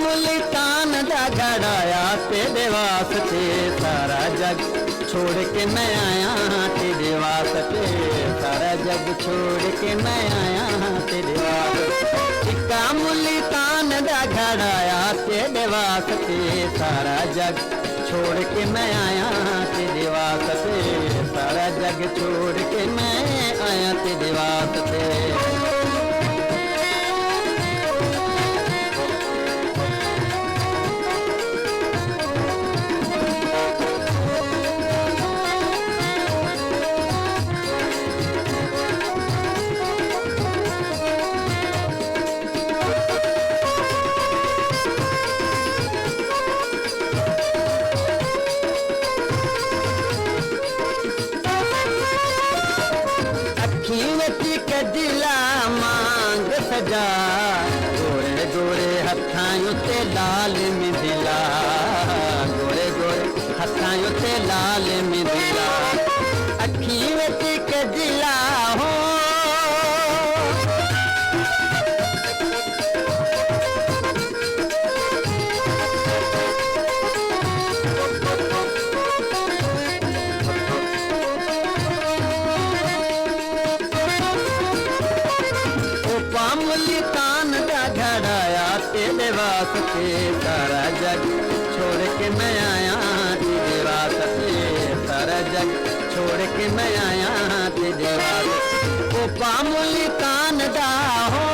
मुल्तान दा घड़ाया तेरे वास्ते, सारा जग छोड़ के मैं आया तेरे वास्ते, सारा जग छोड़ के मैं आया तेरे वास्ते। टिक्का मुल्तान दा घड़ाया तेरे वास्ते, सारा जग छोड़ के मैं आया तेरे वास्ते, सारा जग छोड़ के मैं आया तेरे वास्ते। दिला मांग सजा, गोरे गोरे हथां उत्ते लाल मिथिला, गोरे गोरे हथां उत्ते लाल मिथिला, अखी विच कजला हो मुल्तान दा घड़ाया तेरे वास्ते, सारा जग छोड़ के मैं आया तेरे वास्ते, सारा जग छोड़ के मैं आया तेरे वास्ते। ओपा मुल्तान दा हो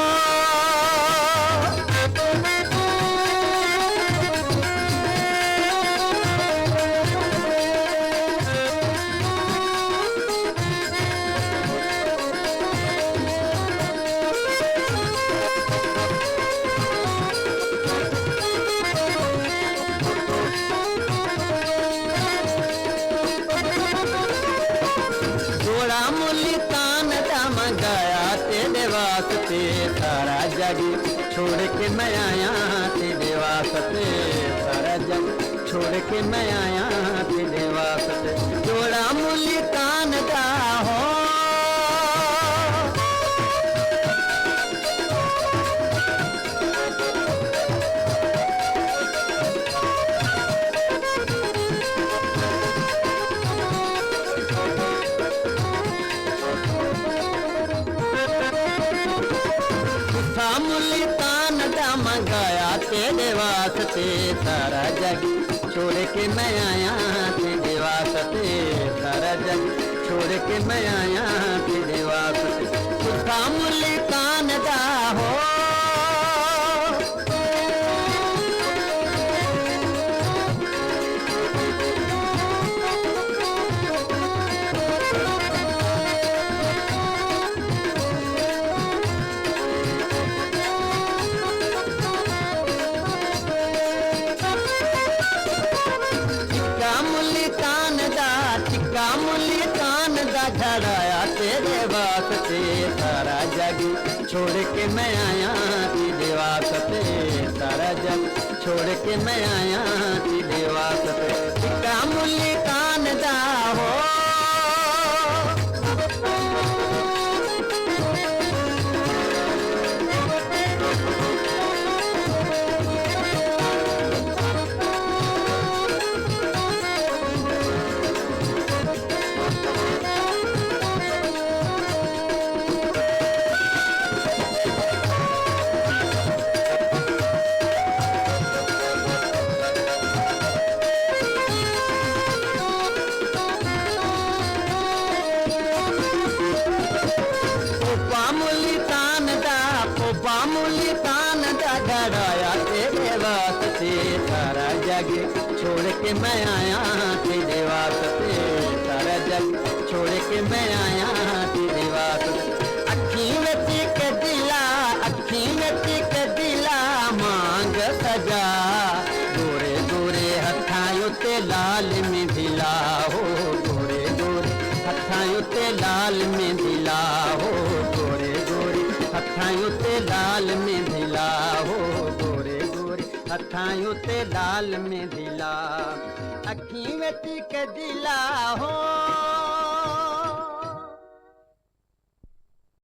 मुल्तान दा मंगाया तेरे वास्ते, सारा जग छोड़ के मैं आया तेरे वास्ते, सारा जग छोड़ के मैं आया तेरे वास्ते। जोड़ा मुल्तान दा हो मुल्तान दा मंगाया तेरे वास्ते, सारा जग छोड़ के मैं आया तेरे वास्ते, सारा जग छोड़ के मैं आया तेरे वास्ते। सुखा मुल्तान दा हो मुल्तान दा घड़ाया तेरे वास्ते, सारा जग छोड़ के मैं आया तेरे वास्ते, सारा जग छोड़ के मैं आया तेरे वास्ते। टिक्का मुल्तान दा हो मुल्तान दा घड़ाया तेरे वास्ते, सारा जग छोड़ के मैं आया तेरे वास्ते, सारा जग छोड़ के मैं आया तेरे वास्ते। अखी विच कजला, अखी विच कजला मांग सजा, गोरे गोरे हथां उत्ते लाल मिथिला हो, गोरे गोरे हथां उत्ते लाल मिथिला हो, गोरे गोरे हथां उत्ते लाल मिथिला हो, गोरे गोरे हथां उत्ते लाल मिथिला। अखी विच कजला हो